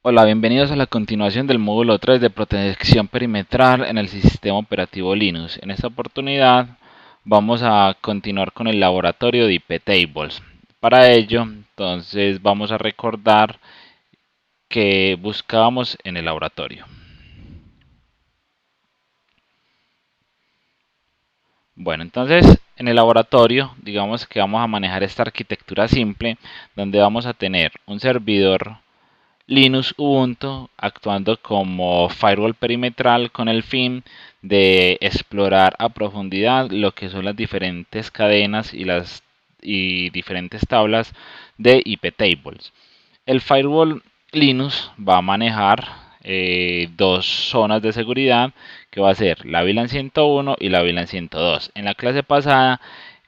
Hola, bienvenidos a la continuación del módulo 3 de protección perimetral en el sistema operativo Linux. En esta oportunidad vamos a continuar con el laboratorio de IP Tables. Para ello, entonces vamos a recordar que buscábamos en el laboratorio. Bueno, entonces en el laboratorio, digamos que vamos a manejar esta arquitectura simple, donde vamos a tener un servidor Linux Ubuntu actuando como firewall perimetral con el fin de explorar a profundidad lo que son las diferentes cadenas y diferentes tablas de IP tables. El firewall Linux va a manejar dos zonas de seguridad que va a ser la VLAN 101 y la VLAN 102. En la clase pasada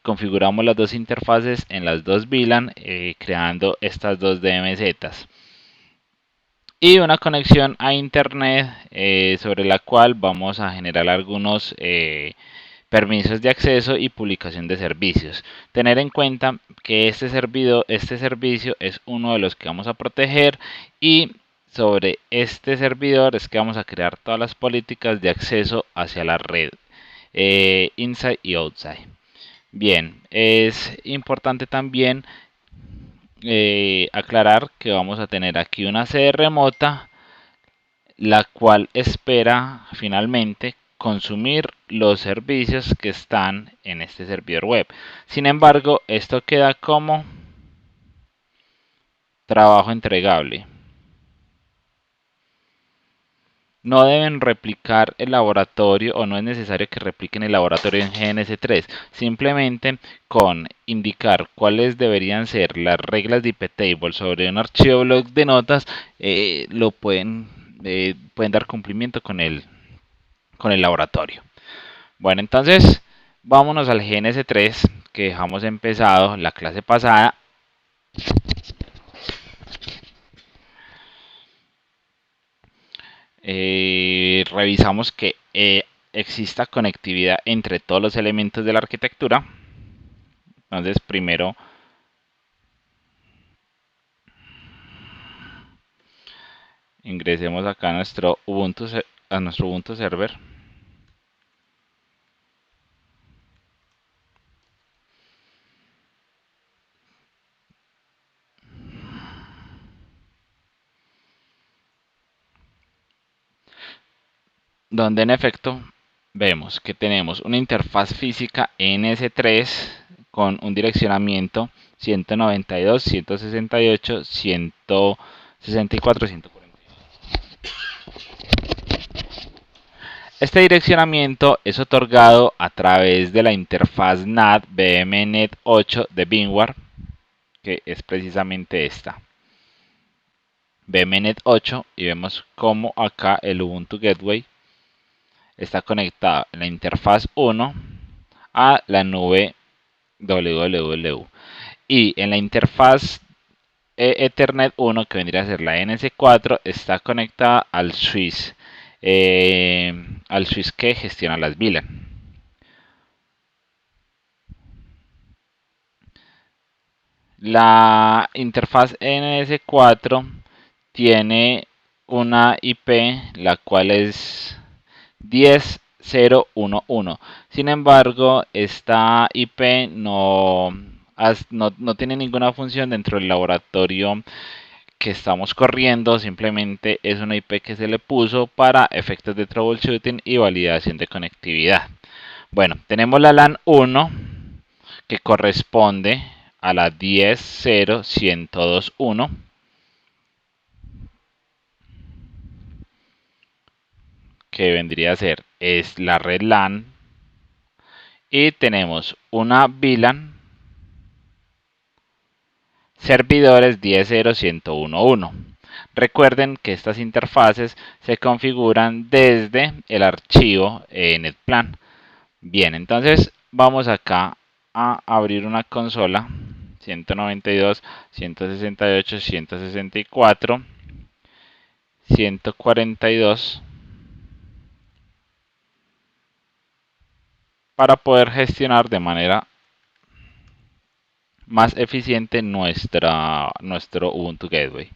configuramos las dos interfaces en las dos VLAN creando estas dos DMZs y una conexión a internet sobre la cual vamos a generar algunos permisos de acceso y publicación de servicios. Tener en cuenta que este servicio es uno de los que vamos a proteger y sobre este servidor es que vamos a crear todas las políticas de acceso hacia la red inside y outside. Bien, es importante también aclarar que vamos a tener aquí una sede remota la cual espera finalmente consumir los servicios que están en este servidor web. Sin embargo, esto queda como trabajo entregable. No deben replicar el laboratorio o no es necesario que repliquen el laboratorio en GNS3. Simplemente con indicar cuáles deberían ser las reglas de iptable sobre un archivo blog de notas, pueden dar cumplimiento con el laboratorio. Bueno, entonces vámonos al GNS3 que dejamos empezado la clase pasada. Revisamos que exista conectividad entre todos los elementos de la arquitectura. Entonces, primero ingresemos acá a nuestro Ubuntu server. Donde en efecto vemos que tenemos una interfaz física NS3 con un direccionamiento 192, 168, 164, 140. Este direccionamiento es otorgado a través de la interfaz NAT BMNet 8 de VMware, que es precisamente esta. BMNet 8 y vemos cómo acá el Ubuntu Gateway está conectado en la interfaz 1 a la nube www. Y en la interfaz Ethernet 1, que vendría a ser la NS4, está conectada al switch que gestiona las VLAN. La interfaz NS4 tiene una IP la cual es 10.0.1.1. Sin embargo, esta IP no tiene ninguna función dentro del laboratorio que estamos corriendo. Simplemente es una IP que se le puso para efectos de troubleshooting y validación de conectividad. Bueno, tenemos la LAN 1 que corresponde a la 10.0.102.1, que vendría a ser es la red LAN, y tenemos una VLAN servidores 10.0.101.1. Recuerden que estas interfaces se configuran desde el archivo netplan. Bien, entonces vamos acá a abrir una consola 192, 168, 164, 142 para poder gestionar de manera más eficiente nuestro Ubuntu Gateway.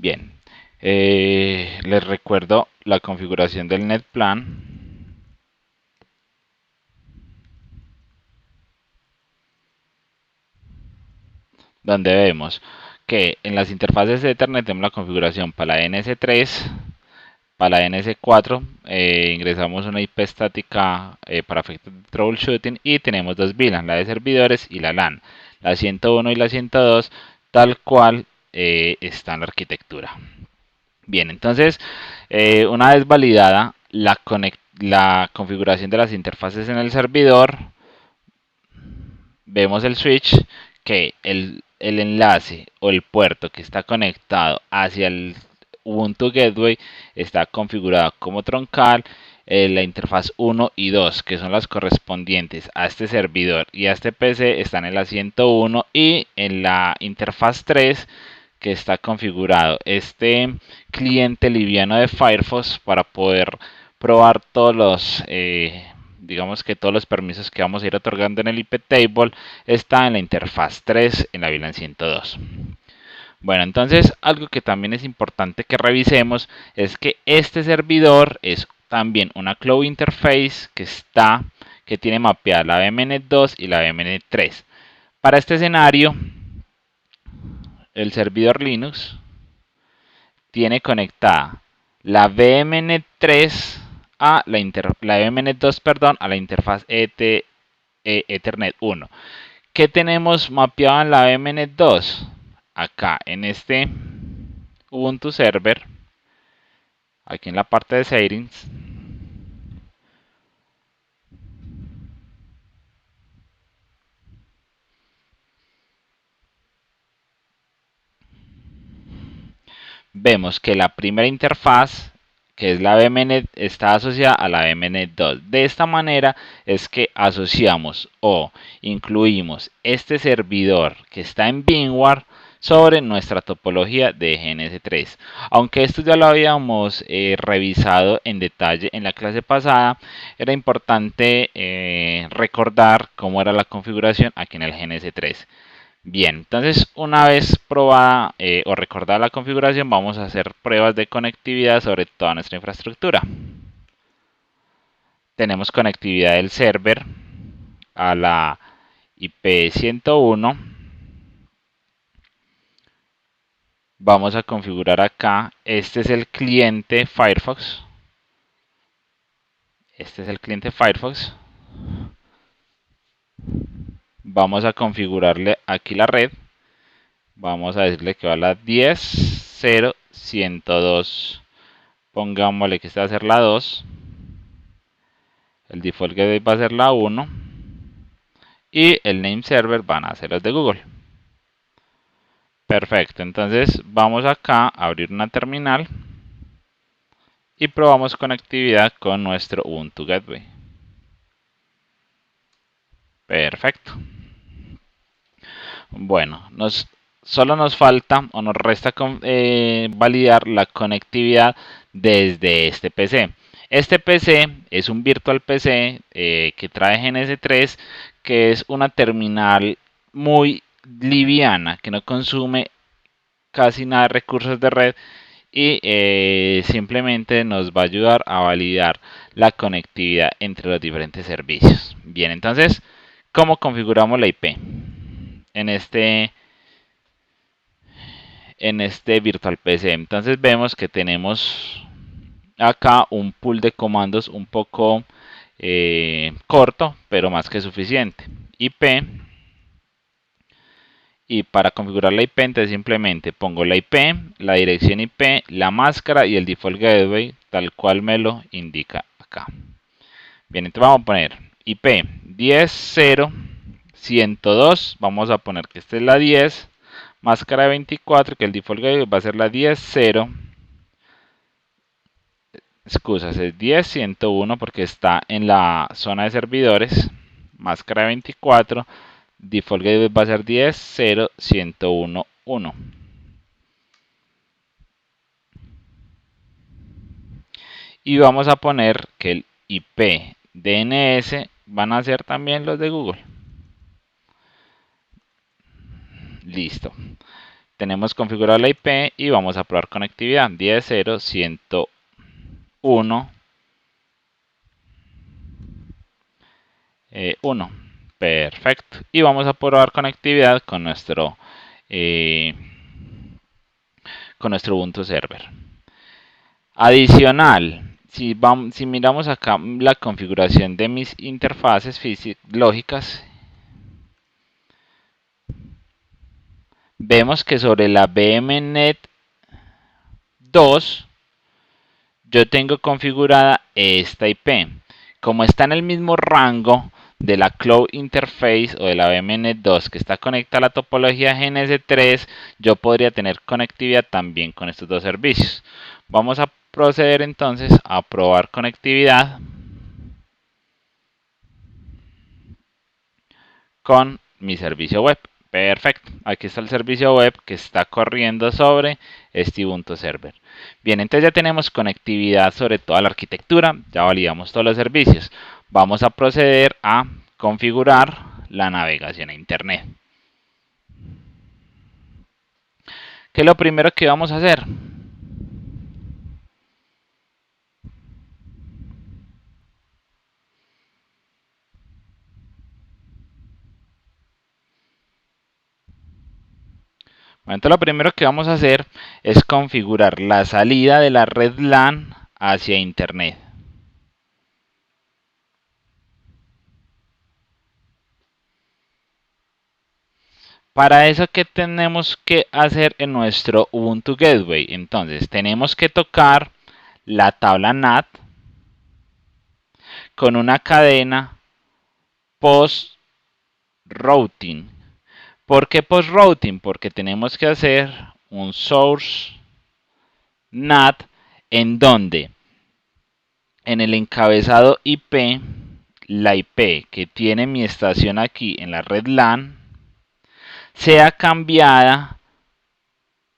Bien, les recuerdo la configuración del NetPlan, donde vemos que en las interfaces de Ethernet tenemos la configuración para la NS3, para la NS4, ingresamos una IP estática para efectos de troubleshooting y tenemos dos VLAN, la de servidores y la LAN, la 101 y la 102, tal cual está en la arquitectura. Bien, entonces, una vez validada la configuración de las interfaces en el servidor, vemos el switch que el enlace o el puerto que está conectado hacia el Ubuntu Gateway está configurado como troncal. La interfaz 1 y 2, que son las correspondientes a este servidor y a este PC, están en la 101, y en la interfaz 3, que está configurado este cliente liviano de Firefox para poder probar todos los digamos que todos los permisos que vamos a ir otorgando en el IP table, está en la interfaz 3 en la VLAN 102. Bueno, entonces algo que también es importante que revisemos es que este servidor es también una Cloud Interface que tiene mapeada la VMnet 2 y la VMnet 3. Para este escenario, el servidor Linux tiene conectada la VMnet 3 la VMnet 2, perdón, a la interfaz Ethernet 1. ¿Qué tenemos mapeado en la VMnet 2? Acá en este Ubuntu Server, aquí en la parte de settings, vemos que la primera interfaz, que es la VMnet, está asociada a la VMnet 2. De esta manera es que asociamos o incluimos este servidor que está en VMware sobre nuestra topología de GNS3. Aunque esto ya lo habíamos revisado en detalle en la clase pasada, era importante recordar cómo era la configuración aquí en el GNS3. Bien, entonces una vez probada o recordada la configuración, vamos a hacer pruebas de conectividad sobre toda nuestra infraestructura. Tenemos conectividad del server a la IP 101. Vamos a configurar acá, este es el cliente Firefox. Este es el cliente Firefox. Vamos a configurarle aquí la red. Vamos a decirle que va a la 10.0.102. Pongámosle que esta va a ser la 2. El default gateway va a ser la 1. Y el name server van a ser los de Google. Perfecto, entonces vamos acá a abrir una terminal y probamos conectividad con nuestro Ubuntu Gateway. Perfecto. Bueno, solo nos falta o nos resta validar la conectividad desde este PC. Este PC es un virtual PC que trae GNS3, que es una terminal muy liviana, que no consume casi nada de recursos de red y simplemente nos va a ayudar a validar la conectividad entre los diferentes servicios. Bien, entonces, ¿cómo configuramos la IP en este virtual PC? Entonces vemos que tenemos acá un pool de comandos un poco corto, pero más que suficiente. IP, y para configurar la IP, entonces simplemente pongo la IP, la dirección IP, la máscara y el default gateway, tal cual me lo indica acá. Bien, entonces vamos a poner IP 10.0.102, vamos a poner que esta es la 10, máscara de 24, que el default gateway va a ser la 10.0, excusas, es 10.101 porque está en la zona de servidores, máscara de 24, default gateway va a ser 10.0.101.1. Y vamos a poner que el IP DNS van a ser también los de Google. Listo. tenemos configurada la IP y vamos a probar conectividad 10.0.101. 1. Perfecto. Y vamos a probar conectividad eh, con nuestro Ubuntu Server. Adicional, si miramos acá la configuración de mis interfaces lógicas, vemos que sobre la VMNet 2 yo tengo configurada esta IP. Como está en el mismo rango de la Cloud Interface o de la VMNet 2 que está conectada a la topología GNS3, yo podría tener conectividad también con estos dos servicios. Vamos a proceder entonces a probar conectividad con mi servicio web. Perfecto, aquí está el servicio web que está corriendo sobre este Ubuntu Server. Bien, entonces ya tenemos conectividad sobre toda la arquitectura, ya validamos todos los servicios. Vamos a proceder a configurar la navegación a Internet. ¿Qué es lo primero que vamos a hacer? Bueno, entonces lo primero que vamos a hacer es configurar la salida de la red LAN hacia Internet. Para eso, ¿qué tenemos que hacer en nuestro Ubuntu Gateway? Entonces, tenemos que tocar la tabla NAT con una cadena post routing. ¿Por qué post routing? Porque tenemos que hacer un source NAT en donde en el encabezado IP, la IP que tiene mi estación aquí en la red LAN sea cambiada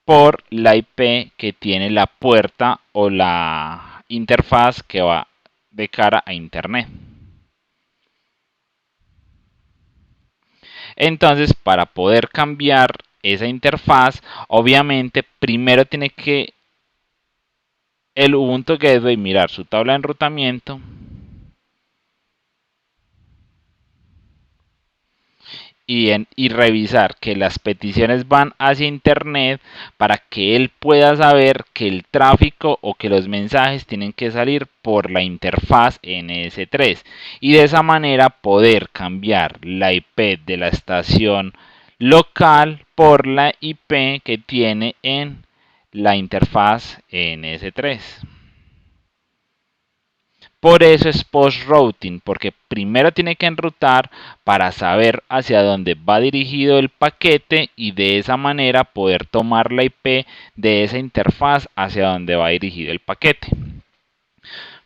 por la IP que tiene la puerta o la interfaz que va de cara a Internet. Entonces, para poder cambiar esa interfaz, obviamente primero tiene que el Ubuntu Gateway mirar su tabla de enrutamiento y revisar que las peticiones van hacia Internet para que él pueda saber que el tráfico o que los mensajes tienen que salir por la interfaz NS3 y de esa manera poder cambiar la IP de la estación local por la IP que tiene en la interfaz NS3. Por eso es post-routing, porque primero tiene que enrutar para saber hacia dónde va dirigido el paquete y de esa manera poder tomar la IP de esa interfaz hacia dónde va dirigido el paquete.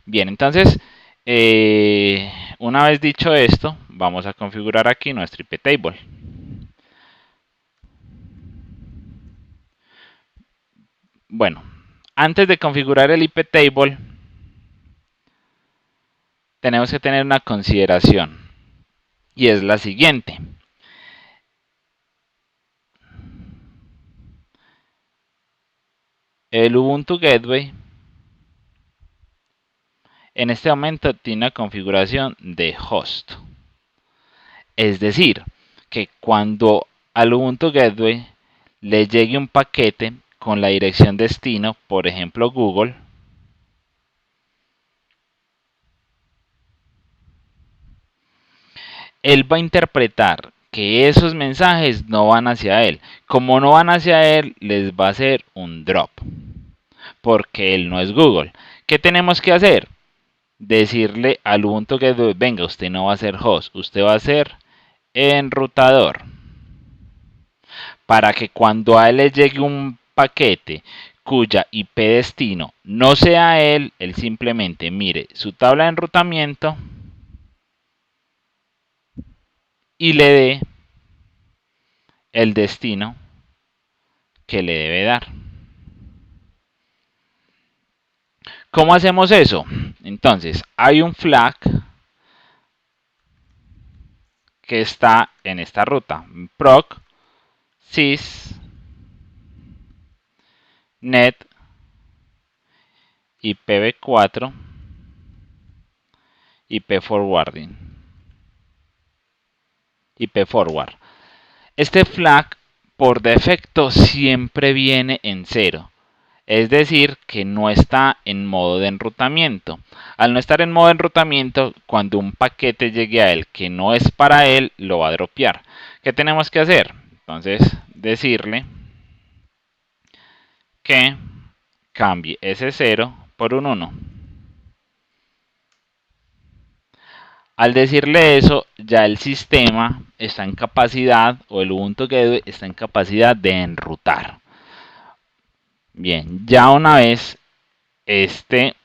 Bien, entonces, una vez dicho esto, vamos a configurar aquí nuestro IP table. Bueno, antes de configurar el IP table, tenemos que tener una consideración y es la siguiente. El Ubuntu Gateway en este momento tiene una configuración de host. Es decir, que cuando al Ubuntu Gateway le llegue un paquete con la dirección destino, por ejemplo Google, él va a interpretar que esos mensajes no van hacia él. Como no van hacia él, les va a hacer un drop, porque él no es Google. ¿Qué tenemos que hacer? Decirle al Ubuntu Gateway, venga, usted no va a ser host, usted va a ser enrutador, para que cuando a él le llegue un paquete cuya IP destino no sea él simplemente mire su tabla de enrutamiento y le dé el destino que le debe dar. ¿Cómo hacemos eso? Entonces, hay un flag que está en esta ruta, proc sys net IPv4 IP forwarding IP forward. Este flag por defecto siempre viene en 0. Es decir, que no está en modo de enrutamiento. Al no estar en modo de enrutamiento, cuando un paquete llegue a él que no es para él, lo va a dropear. ¿Qué tenemos que hacer? Entonces, decirle que cambie ese 0 por un 1. Al decirle eso, ya el sistema está en capacidad, o el Ubuntu Gateway está en capacidad de enrutar. Bien, ya una vez este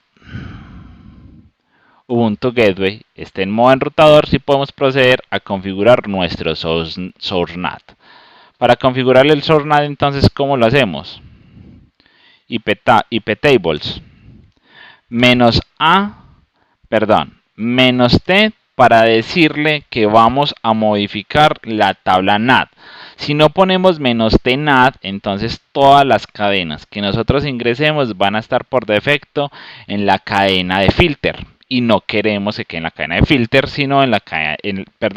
Ubuntu Gateway esté en modo enrutador, sí podemos proceder a configurar nuestro source NAT. Para configurar el source NAT, entonces, ¿cómo lo hacemos? IP tables menos T para decirle que vamos a modificar la tabla NAT. Si no ponemos "-t NAT", entonces todas las cadenas que nosotros ingresemos van a estar por defecto en la cadena de filter. Y no queremos que quede en la cadena de filter, sino en la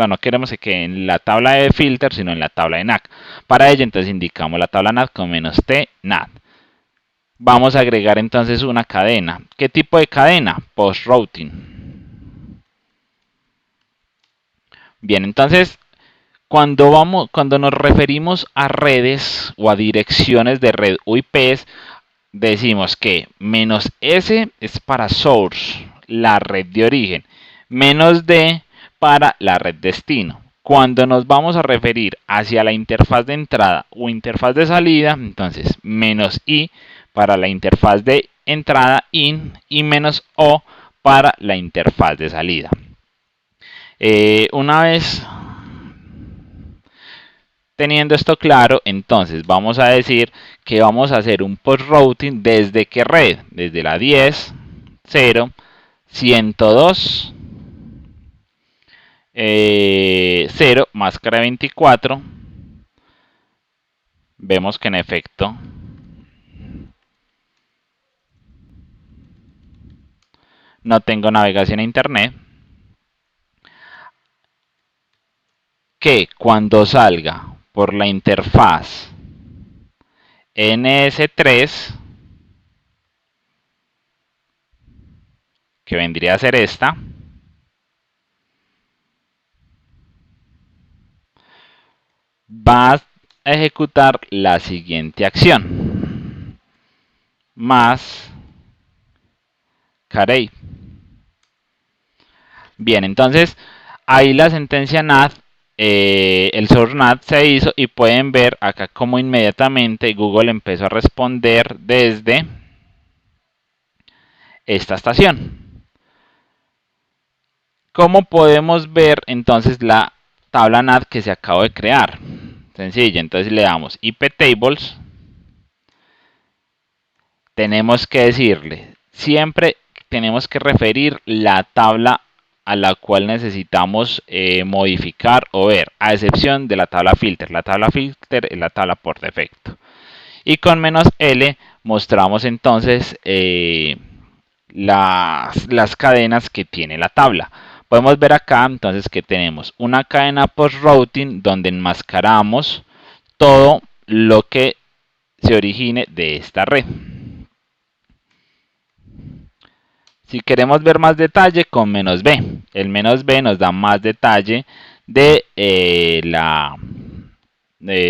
no queremos que quede en la tabla de filter, sino en la tabla de NAT. Para ello, entonces indicamos la tabla NAT con "-t NAT". Vamos a agregar entonces una cadena. ¿Qué tipo de cadena? Post routing. Bien, entonces cuando nos referimos a redes o a direcciones de red o IPs, decimos que "-s" es para source, la red de origen, "-d" para la red destino. Cuando nos vamos a referir hacia la interfaz de entrada o interfaz de salida, entonces "-i" para la interfaz de entrada in y "-o" para la interfaz de salida. Una vez teniendo esto claro, entonces vamos a decir que vamos a hacer un post routing ¿desde qué red? Desde la 10, 0, 102, 0, máscara 24. Vemos que en efecto no tengo navegación a internet. Que cuando salga por la interfaz NS3, que vendría a ser esta, va a ejecutar la siguiente acción: más carey. Bien, entonces ahí la sentencia NAT, el source NAT se hizo, y pueden ver acá como inmediatamente Google empezó a responder desde esta estación. ¿Cómo podemos ver entonces la tabla NAT que se acabó de crear? Sencillo, entonces le damos IP tables. Tenemos que decirle, siempre tenemos que referir la tabla a la cual necesitamos modificar o ver, a excepción de la tabla filter. La tabla filter es la tabla por defecto. Y con "-l" mostramos entonces las cadenas que tiene la tabla. Podemos ver acá entonces que tenemos una cadena post routing donde enmascaramos todo lo que se origine de esta red. Si queremos ver más detalle, con "-b". El "-b" nos da más detalle de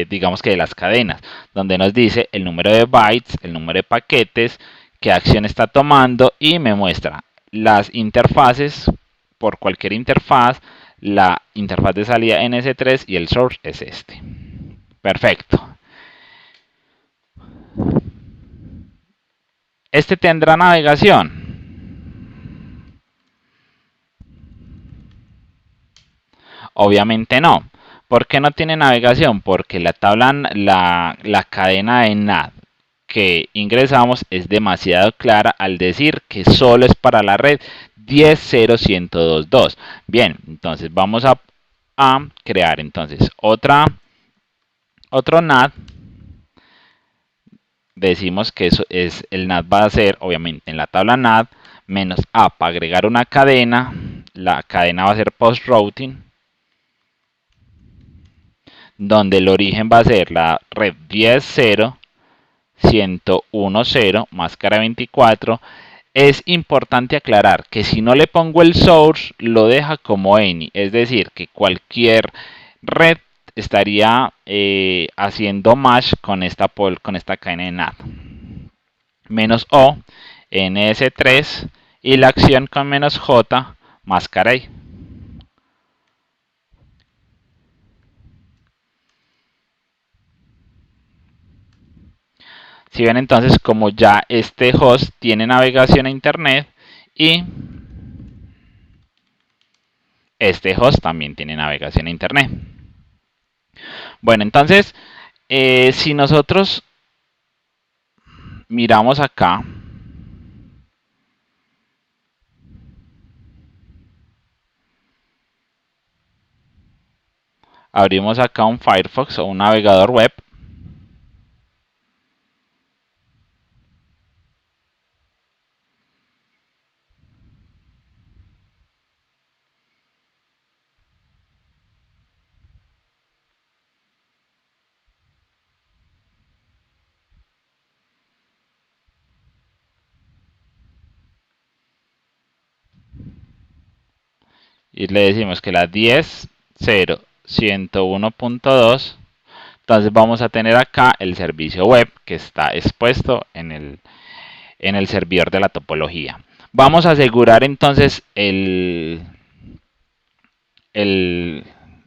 digamos que de las cadenas, donde nos dice el número de bytes, el número de paquetes, qué acción está tomando, y me muestra las interfaces por cualquier interfaz, la interfaz de salida NS3 y el source es este. Perfecto. ¿Este tendrá navegación? Obviamente no. ¿Por qué no tiene navegación? Porque la cadena de NAT que ingresamos es demasiado clara al decir que solo es para la red 10.0.102.2. Bien, entonces vamos a crear entonces otro NAT decimos que eso es el NAT va a ser obviamente en la tabla NAT menos A para agregar una cadena, la cadena va a ser post routing, donde el origen va a ser la red 10.0, 101.0, máscara 24. Es importante aclarar que si no le pongo el source, lo deja como any, es decir, que cualquier red estaría haciendo match con esta cadena de NAT. Menos O, NS3 y la acción con menos J, máscara I. Si ven entonces como ya este host tiene navegación a internet y este host también tiene navegación a internet. Bueno, entonces si nosotros miramos acá, abrimos acá un Firefox o un navegador web. Y le decimos que la 10.0.101.2. Entonces vamos a tener acá el servicio web que está expuesto en el servidor de la topología. Vamos a asegurar entonces el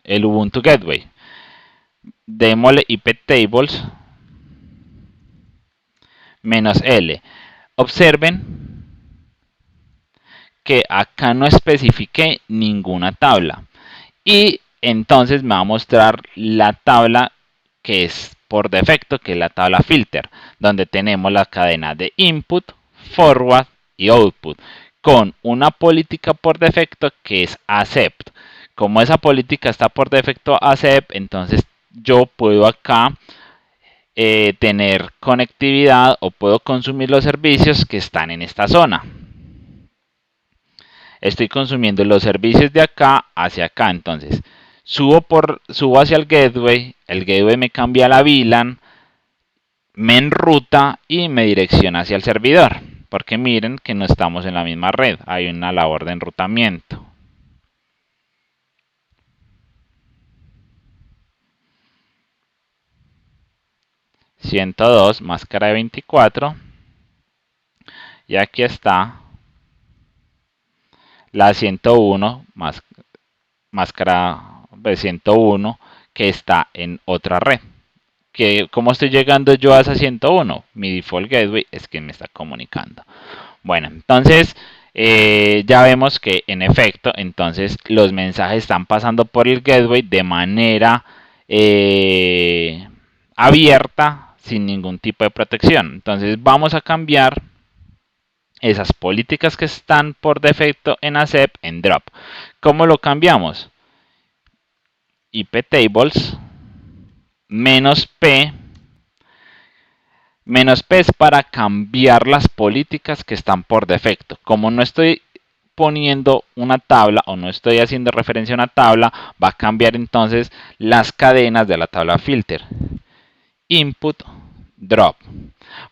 Ubuntu Gateway. Démosle iptables menos L. Observen que acá no especifiqué ninguna tabla. Y entonces me va a mostrar la tabla que es por defecto, que es la tabla filter, donde tenemos la cadena de input, forward y output, con una política por defecto que es accept. Como esa política está por defecto accept, entonces yo puedo acá tener conectividad o puedo consumir los servicios que están en esta zona. Estoy consumiendo los servicios de acá hacia acá, entonces subo hacia el gateway me cambia la VLAN, me enruta y me direcciona hacia el servidor, porque miren que no estamos en la misma red, hay una labor de enrutamiento. ...102 máscara de 24... y aquí está la 101 máscara de 101 que está en otra red. ¿Cómo estoy llegando yo a esa 101? Mi default gateway es quien me está comunicando. Bueno, entonces ya vemos que en efecto, entonces los mensajes están pasando por el gateway de manera abierta, sin ningún tipo de protección. Entonces vamos a cambiar esas políticas que están por defecto en ACEP en drop. ¿Cómo lo cambiamos? iptables menos P. Menos P es para cambiar las políticas que están por defecto. Como no estoy poniendo una tabla o no estoy haciendo referencia a una tabla, va a cambiar entonces las cadenas de la tabla filter. Input, drop.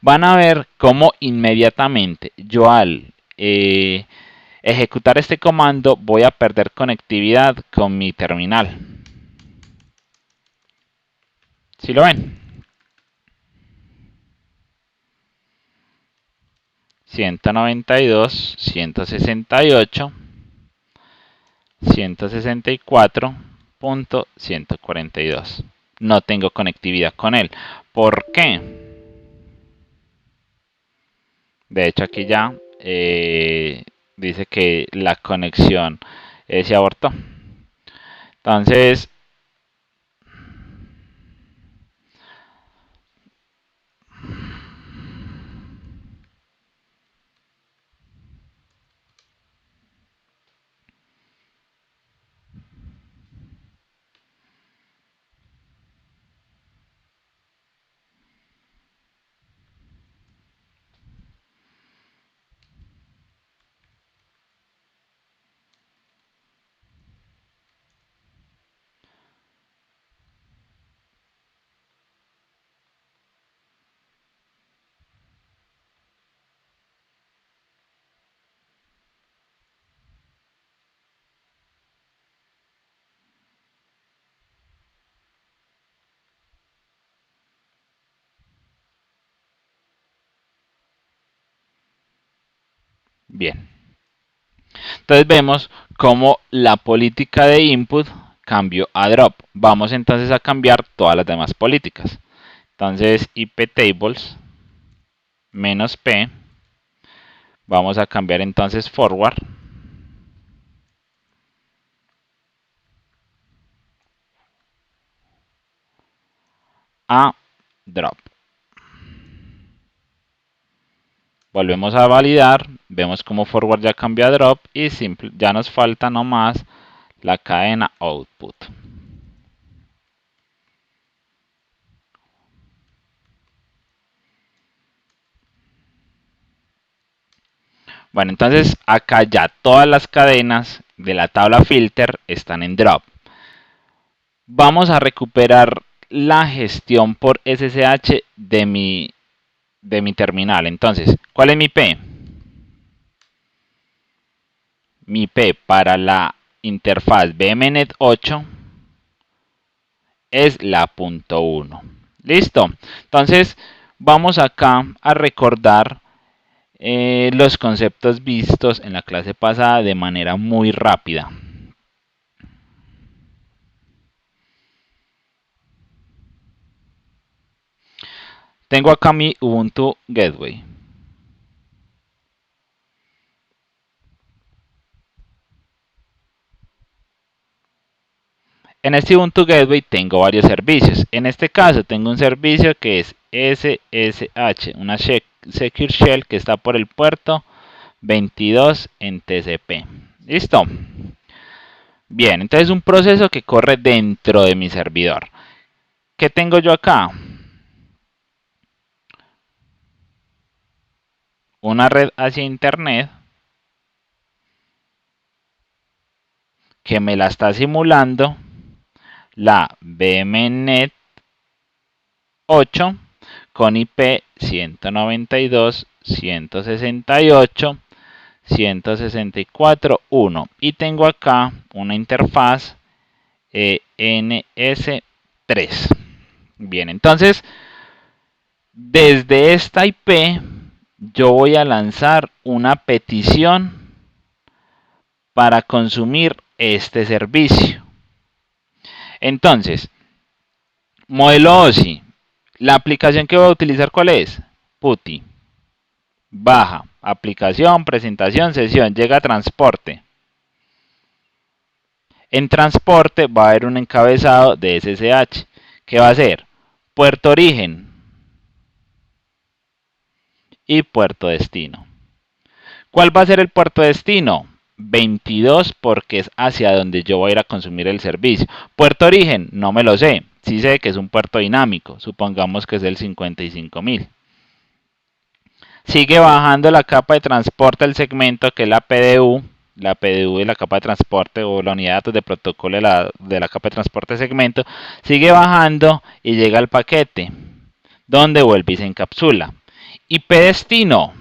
Van a ver cómo inmediatamente yo al ejecutar este comando voy a perder conectividad con mi terminal. ¿Sí lo ven? 192, 168, 164.142. No tengo conectividad con él. ¿Por qué? De hecho aquí ya dice que la conexión se abortó. Entonces, Bien, entonces vemos cómo la política de input cambió a drop. Vamos entonces a cambiar todas las demás políticas. Entonces iptables menos p, vamos a cambiar entonces forward a drop. Volvemos a validar, vemos como forward ya cambió a drop y ya nos falta nomás la cadena output. Bueno, entonces acá ya todas las cadenas de la tabla filter están en drop. Vamos a recuperar la gestión por SSH de mi terminal. Entonces, ¿cuál es mi P? Mi P para la interfaz BMNet 8 es la punto .1. Listo. Entonces, vamos acá a recordar los conceptos vistos en la clase pasada de manera muy rápida. Tengo acá mi Ubuntu Gateway. En este Ubuntu Gateway tengo varios servicios. En este caso tengo un servicio que es SSH, una Secure Shell que está por el puerto 22 en TCP. ¿Listo? Bien, entonces un proceso que corre dentro de mi servidor. ¿Qué tengo yo acá? Una red hacia internet que me la está simulando la BMNet 8 con IP 192.168.164.1 y tengo acá una interfaz NS3. Bien, entonces desde esta IP yo voy a lanzar una petición para consumir este servicio. Entonces, modelo OSI, la aplicación que voy a utilizar, ¿cuál es? PuTTY. Baja, aplicación, presentación, sesión, llega a transporte. En transporte va a haber un encabezado de SSH. ¿Qué va a ser? Puerto origen y puerto destino. ¿Cuál va a ser el puerto destino? 22 porque es hacia donde yo voy a ir a consumir el servicio. Puerto origen, no me lo sé. Sí sé que es un puerto dinámico. Supongamos que es el 55.000. Sigue bajando la capa de transporte del segmento que es la PDU. La PDU es la capa de transporte o la unidad de datos de protocolo de la capa de transporte de segmento. Sigue bajando y llega al paquete, donde vuelve y se encapsula. IP destino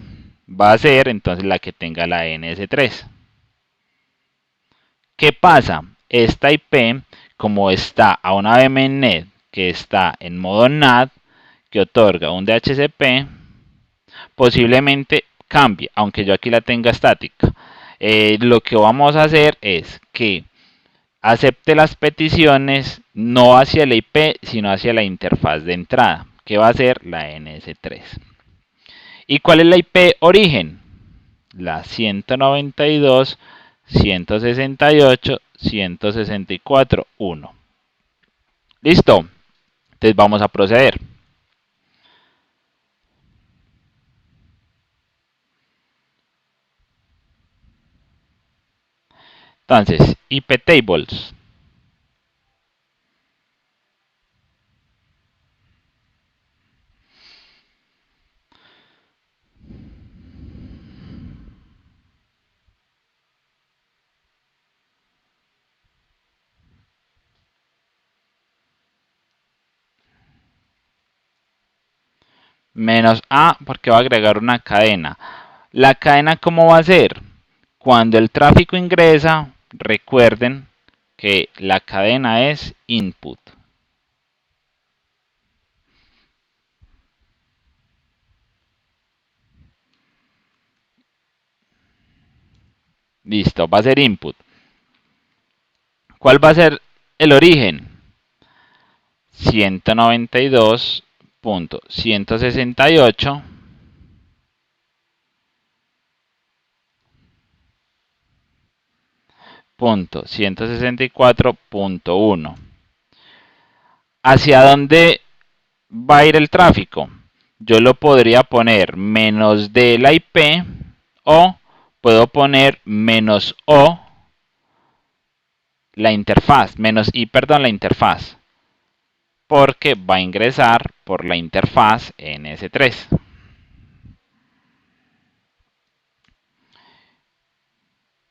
va a ser entonces la que tenga la NS3. ¿Qué pasa? Esta IP, como está a una VMNet que está en modo NAT, que otorga un DHCP, posiblemente cambie, aunque yo aquí la tenga estática. Lo que vamos a hacer es que acepte las peticiones no hacia la IP, sino hacia la interfaz de entrada, que va a ser la NS3. ¿Y cuál es la IP origen? La 192.168.164.1. ¿Listo? Entonces vamos a proceder. Entonces, iptables. Menos A porque va a agregar una cadena. La cadena, ¿cómo va a ser? Cuando el tráfico ingresa, recuerden que la cadena es input. Listo, va a ser input. ¿Cuál va a ser el origen? 192.168.164.1. ¿Hacia dónde va a ir el tráfico? Yo lo podría poner menos de la IP o puedo poner menos O la interfaz, menos I, perdón, la interfaz, porque va a ingresar por la interfaz NS3.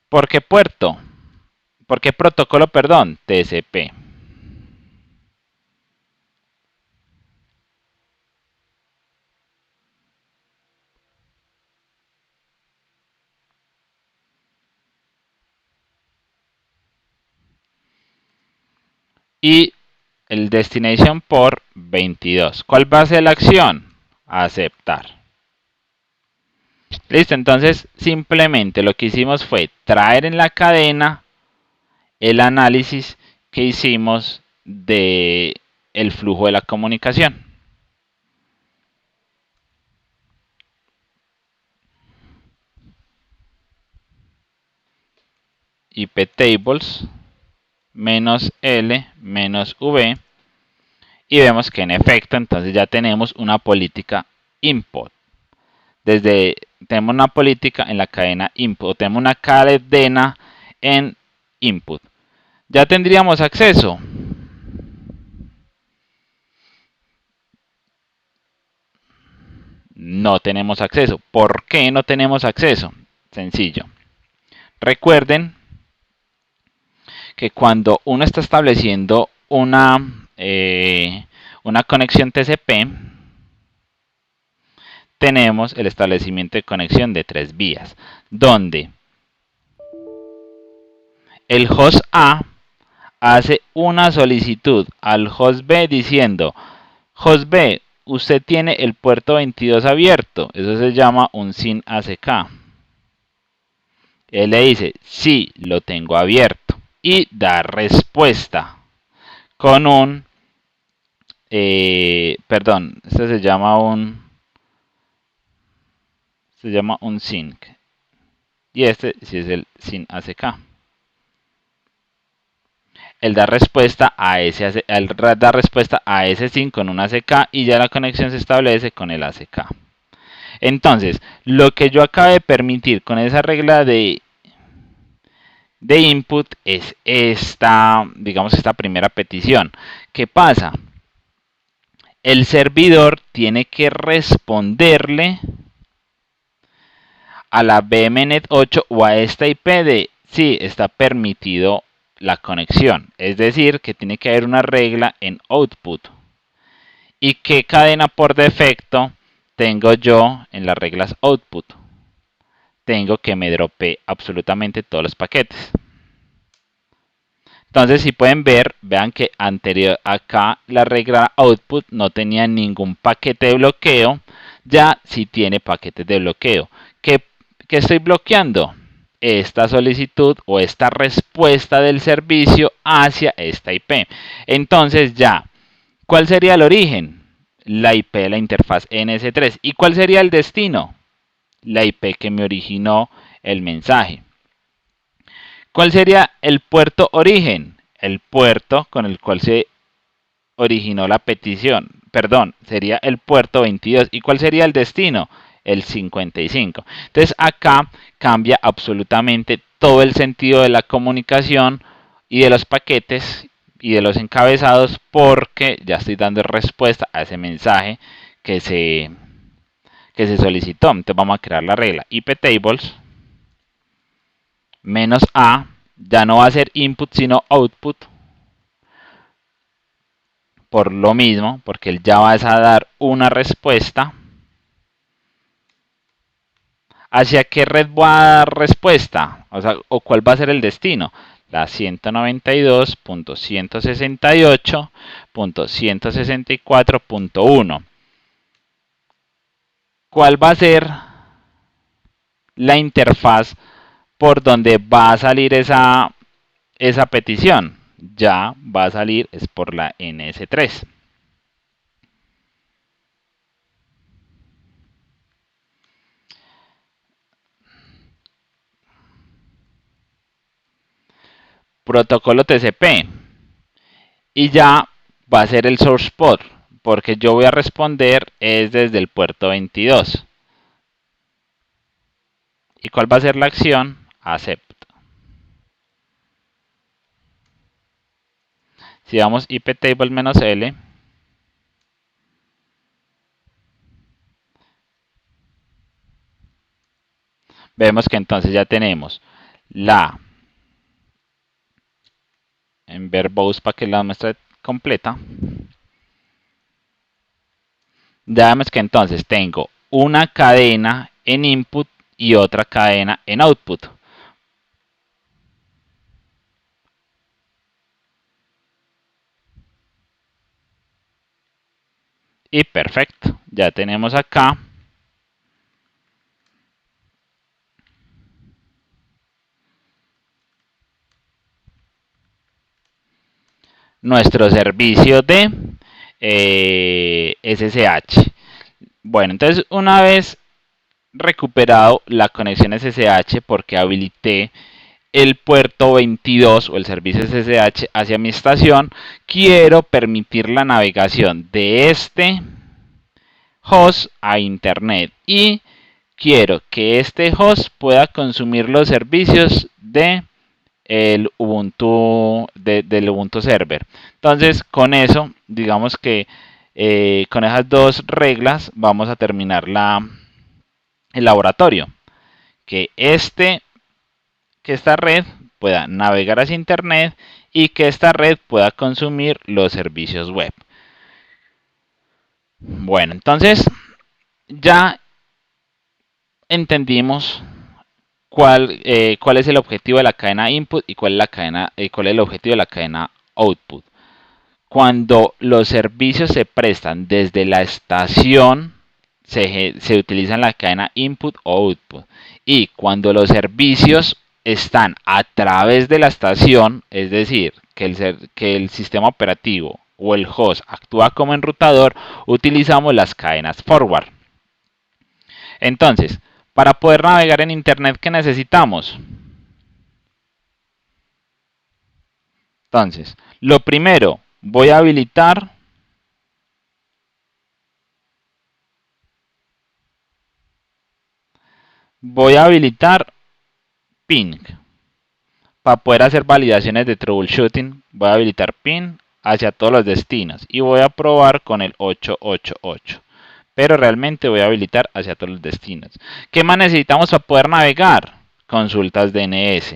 ¿Por qué puerto? ¿Por qué protocolo, perdón? TCP. Y el destination por 22. ¿Cuál va a ser la acción? Aceptar. Listo, entonces simplemente lo que hicimos fue traer en la cadena el análisis que hicimos de el flujo de la comunicación. iptables menos L menos V y vemos que en efecto entonces ya tenemos una política input. Tenemos una política en la cadena input, tenemos una cadena en input. Ya tendríamos acceso. No tenemos acceso. ¿Por qué no tenemos acceso? Sencillo. Recuerden que cuando uno está estableciendo una conexión TCP, tenemos el establecimiento de conexión de 3 vías, donde el host A hace una solicitud al host B diciendo, host B, usted tiene el puerto 22 abierto, eso se llama un SYN ACK. Él le dice, sí, lo tengo abierto, y da respuesta con un, perdón, este se llama un sync, y este sí es el SYN ACK. Él da respuesta a ese SYN con un ACK y ya la conexión se establece con el ACK. Entonces, lo que yo acabé de permitir con esa regla de input es esta, digamos, esta primera petición. ¿Qué pasa? El servidor tiene que responderle a la BMNet 8 o a esta IP de si está permitido la conexión. Es decir, que tiene que haber una regla en output. ¿Y qué cadena por defecto tengo yo en las reglas output? Tengo que me dropee absolutamente todos los paquetes. Entonces, si pueden ver, vean que anterior acá la regla output no tenía ningún paquete de bloqueo, ya sí tiene paquetes de bloqueo. ¿Qué estoy bloqueando? Esta solicitud o esta respuesta del servicio hacia esta IP. Entonces ya, ¿cuál sería el origen? La IP de la interfaz NS3. ¿Y cuál sería el destino? La IP que me originó el mensaje. ¿Cuál sería el puerto origen? El puerto con el cual se originó la petición. Perdón, sería el puerto 22. ¿Y cuál sería el destino? El 55. Entonces acá cambia absolutamente todo el sentido de la comunicación y de los paquetes y de los encabezados porque ya estoy dando respuesta a ese mensaje que se solicitó. Entonces vamos a crear la regla iptables menos A, ya no va a ser input sino output, por lo mismo, porque él ya va a dar una respuesta. ¿Hacia qué red va a dar respuesta? O cuál va a ser el destino. La 192.168.164.1. ¿Cuál va a ser la interfaz por donde va a salir esa petición. Ya va a salir es por la NS3. Protocolo TCP. Y ya va a ser el source port, porque yo voy a responder es desde el puerto 22. ¿Y cuál va a ser la acción? Accept. Si damos iptable-L, vemos que entonces ya tenemos la en verbose para que la muestre completa. Ya vemos que entonces tengo una cadena en input y otra cadena en output. Y perfecto, ya tenemos acá nuestro servicio de SSH. Bueno, entonces una vez recuperado la conexión SSH, porque habilité el puerto 22 o el servicio SSH hacia mi estación, quiero permitir la navegación de este host a internet y quiero que este host pueda consumir los servicios de el Ubuntu del Ubuntu Server. Entonces, con eso, digamos que con esas dos reglas vamos a terminar el laboratorio. Que esta red pueda navegar hacia internet y que esta red pueda consumir los servicios web. Bueno, entonces ya entendimos cuál es el objetivo de la cadena input y cuál es el objetivo de la cadena output. Cuando los servicios se prestan desde la estación, se utiliza la cadena input o output. Y cuando los servicios están a través de la estación, es decir, que el sistema operativo o el host actúa como enrutador, utilizamos las cadenas forward. Entonces, para poder navegar en Internet, ¿qué necesitamos? Entonces, lo primero, voy a habilitar ping. Para poder hacer validaciones de troubleshooting, voy a habilitar ping hacia todos los destinos y voy a probar con el 888. Pero realmente voy a habilitar hacia todos los destinos. ¿Qué más necesitamos para poder navegar? Consultas DNS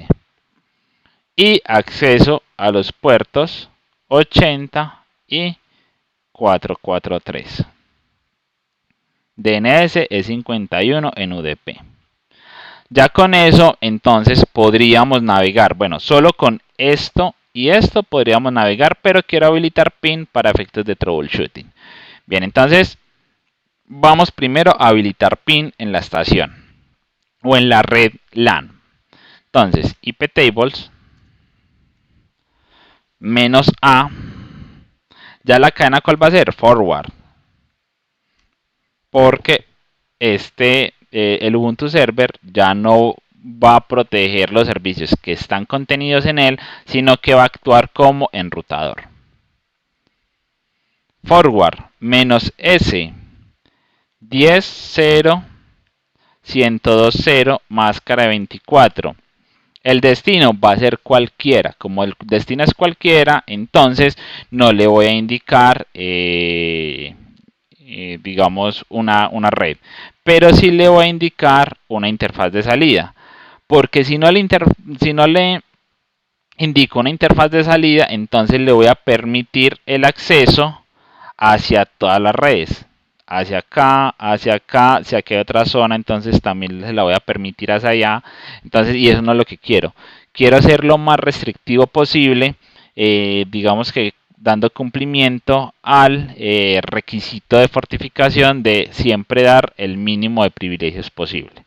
y acceso a los puertos 80 y 443. DNS es 51 en UDP. Ya con eso, entonces podríamos navegar. Bueno, solo con esto y esto podríamos navegar, pero quiero habilitar PIN para efectos de troubleshooting. Bien, entonces vamos primero a habilitar PIN en la estación o en la red LAN. Entonces, iptables menos A. Ya la cadena, ¿cuál va a ser? Forward. Porque el Ubuntu Server ya no va a proteger los servicios que están contenidos en él, sino que va a actuar como enrutador. Forward menos S 10.0 102.0 máscara de 24. El destino va a ser cualquiera. Como el destino es cualquiera, entonces no le voy a indicar digamos una red, pero sí le voy a indicar una interfaz de salida, porque si no le indico una interfaz de salida, entonces le voy a permitir el acceso hacia todas las redes, hacia acá, si aquí hay otra zona, entonces también se la voy a permitir hacia allá. Entonces, y eso no es lo que quiero hacer lo más restrictivo posible, digamos que dando cumplimiento al requisito de fortificación de siempre dar el mínimo de privilegios posible.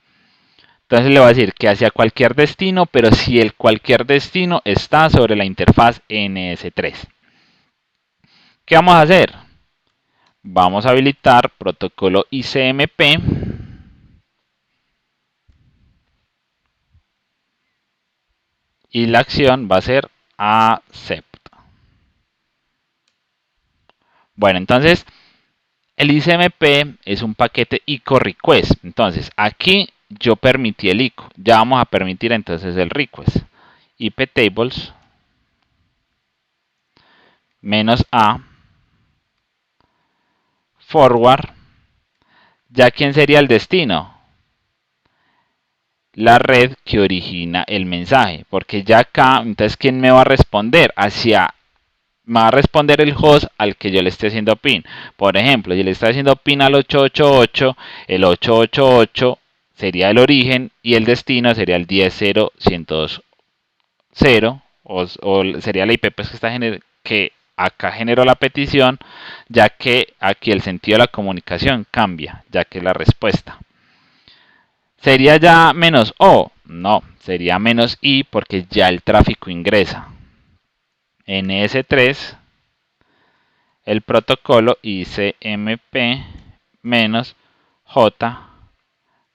Entonces le va a decir que hacia cualquier destino, pero si el cualquier destino está sobre la interfaz NS3. ¿Qué vamos a hacer? Vamos a habilitar protocolo ICMP. Y la acción va a ser accept. Bueno, entonces el ICMP es un paquete ICO request. Entonces aquí yo permití el ICO. Ya vamos a permitir entonces el request. iptables -a forward. ¿Ya quién sería el destino? La red que origina el mensaje. Porque ya acá, entonces, ¿quién me va a responder? Me va a responder el host al que yo le esté haciendo pin. Por ejemplo, si le estoy haciendo pin al 888, el 888 sería el origen y el destino sería el 10.0.102.0 o sería la IP pues, que acá generó la petición, ya que aquí el sentido de la comunicación cambia, ya que la respuesta. ¿Sería ya menos O? No, sería menos I porque ya el tráfico ingresa. En S3 el protocolo ICMP -J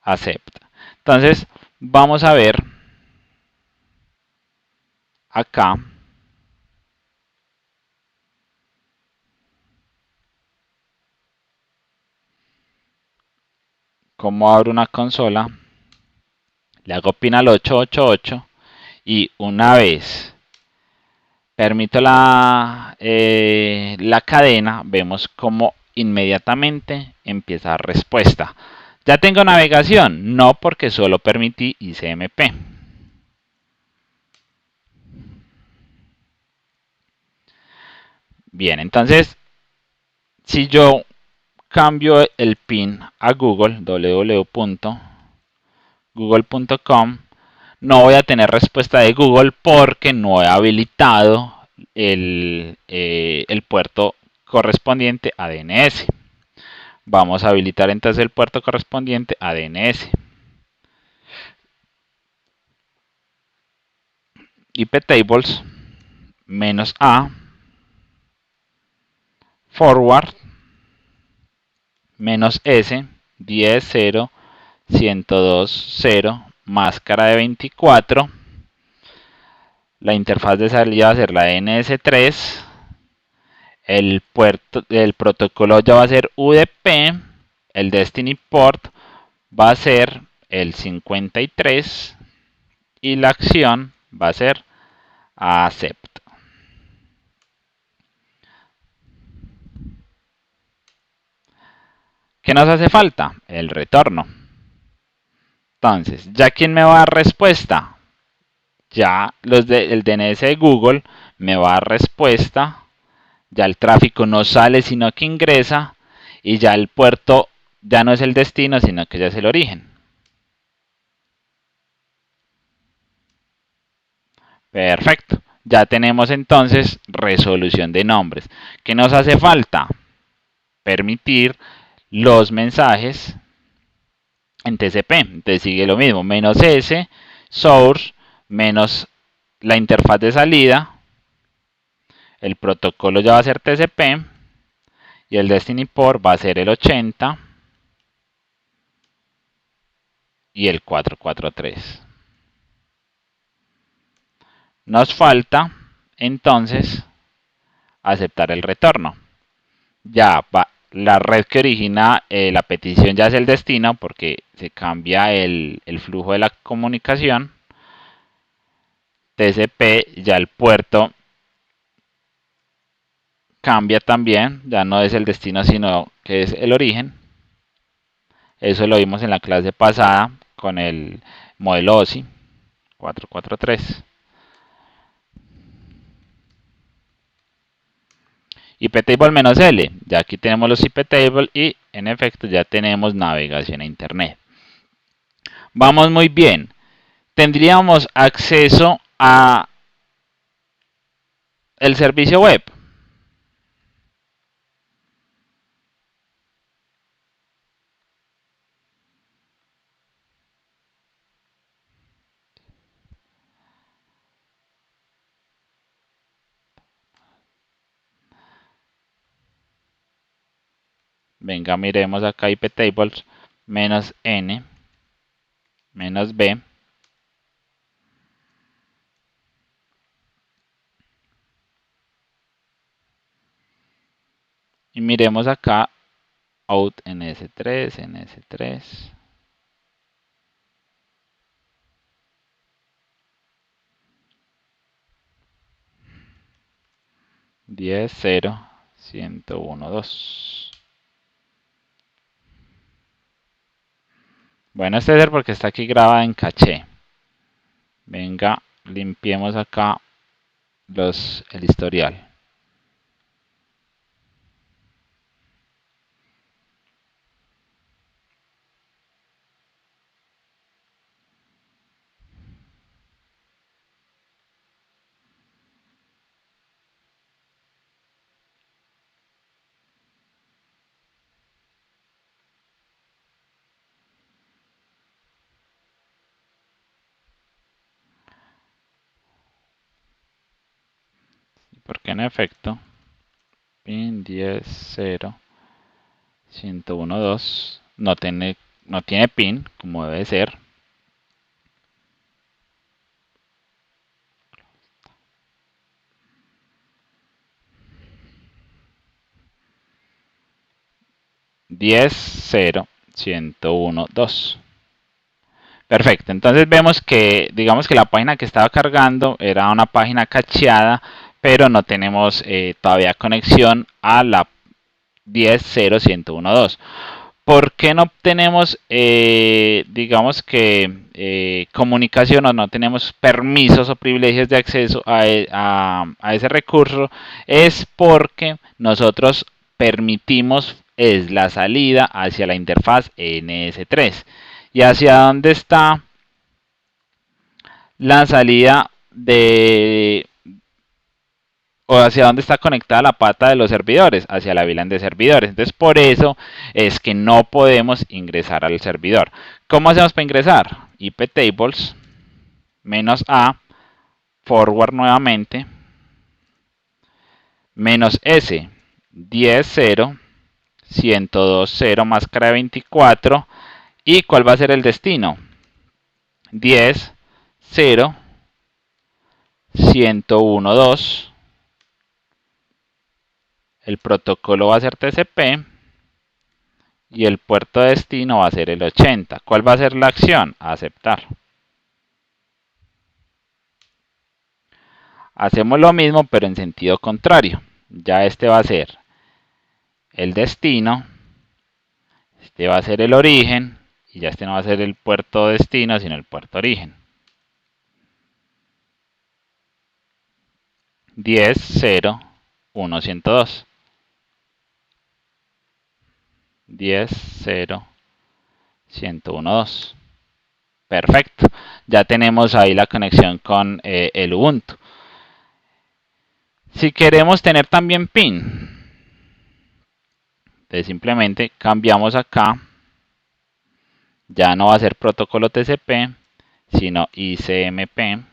acepta. Entonces, vamos a ver acá cómo abro una consola, le hago pin al 888 y una vez permito la cadena, vemos cómo inmediatamente empieza la respuesta. ¿Ya tengo navegación? No, porque solo permití ICMP. Bien, entonces, si yo cambio el pin a Google, www.google.com, no voy a tener respuesta de Google porque no he habilitado el puerto correspondiente a DNS. Vamos a habilitar entonces el puerto correspondiente a DNS. iptables -a forward -s 10.0.102.0 máscara de 24. La interfaz de salida va a ser la NS3. El protocolo ya va a ser UDP. El Destiny Port va a ser el 53. Y la acción va a ser accept. ¿Qué nos hace falta? El retorno. Entonces, ¿ya quién me va a dar respuesta? Ya el DNS de Google me va a dar respuesta. Ya el tráfico no sale sino que ingresa. Y ya el puerto ya no es el destino sino que ya es el origen. Perfecto. Ya tenemos entonces resolución de nombres. ¿Qué nos hace falta? Permitir los mensajes en TCP. Entonces sigue lo mismo. -s, source, menos la interfaz de salida. El protocolo ya va a ser TCP. Y el Destiny Port va a ser el 80 y el 443. Nos falta entonces aceptar el retorno. Ya va, la red que origina la petición ya es el destino porque se cambia el flujo de la comunicación. TCP, ya el puerto cambia también, ya no es el destino sino que es el origen. Eso lo vimos en la clase pasada con el modelo OSI 443. iptable-L, ya aquí tenemos los iptable y en efecto ya tenemos navegación a internet. Vamos muy bien. Tendríamos acceso a el servicio web. venga, miremos acá iptables menos n menos b. Y miremos acá out ns3, ns3. Diez, 0, 101, 2. Bueno, este es el porque está aquí grabado en caché. Venga, limpiemos acá el historial. Porque en efecto, pin 10, 0, 101, 2 no tiene pin como debe ser. Diez, 0, 101, 2. Perfecto, entonces vemos que, digamos que la página que estaba cargando era una página cacheada, pero no tenemos todavía conexión a la 10.0.101.2. ¿Por qué no tenemos, digamos que, comunicación o no tenemos permisos o privilegios de acceso a ese recurso? Es porque nosotros permitimos es la salida hacia la interfaz NS3. ¿Y hacia dónde está la salida de, o hacia dónde está conectada la pata de los servidores? Hacia la VLAN de servidores. Entonces, por eso es que no podemos ingresar al servidor. ¿Cómo hacemos para ingresar? iptables menos a, forward nuevamente, menos s, 10, 0, 102, 0, máscara de 24. ¿Y cuál va a ser el destino? 10, 0, 101, 2. El protocolo va a ser TCP y el puerto de destino va a ser el 80. ¿Cuál va a ser la acción? Aceptar. Hacemos lo mismo pero en sentido contrario. Ya este va a ser el destino, este va a ser el origen y ya este no va a ser el puerto destino sino el puerto origen. 10, 0, 1, 102. 10, 0, 101, 2. Perfecto. Ya tenemos ahí la conexión con el Ubuntu. Si queremos tener también pin, entonces simplemente cambiamos acá. Ya no va a ser protocolo TCP, sino ICMP.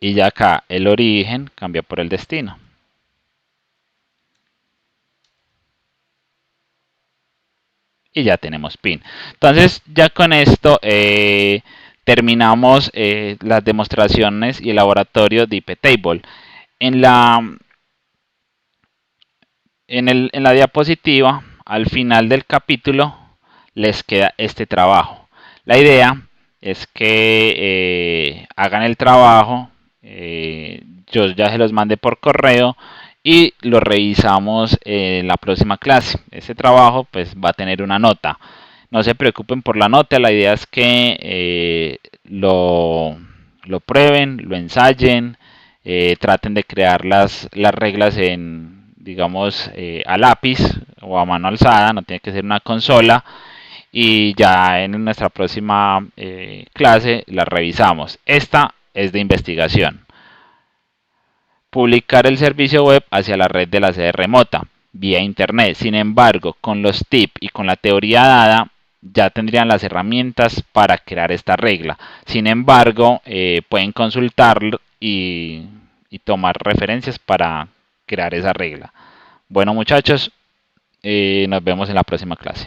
Y ya acá el origen cambia por el destino. Y ya tenemos pin. Entonces ya con esto terminamos las demostraciones y el laboratorio de iptable. En la diapositiva, al final del capítulo, les queda este trabajo. La idea es que hagan el trabajo, yo ya se los mandé por correo y lo revisamos en la próxima clase. Este trabajo pues va a tener una nota. No se preocupen por la nota, la idea es que lo prueben, lo ensayen, traten de crear las reglas en, digamos, a lápiz o a mano alzada, no tiene que ser una consola, y ya en nuestra próxima clase la revisamos. Esta es de investigación. Publicar el servicio web hacia la red de la sede remota vía internet. Sin embargo, con los tips y con la teoría dada, ya tendrían las herramientas para crear esta regla. Sin embargo, pueden consultarlo y y tomar referencias para crear esa regla. Bueno muchachos, nos vemos en la próxima clase.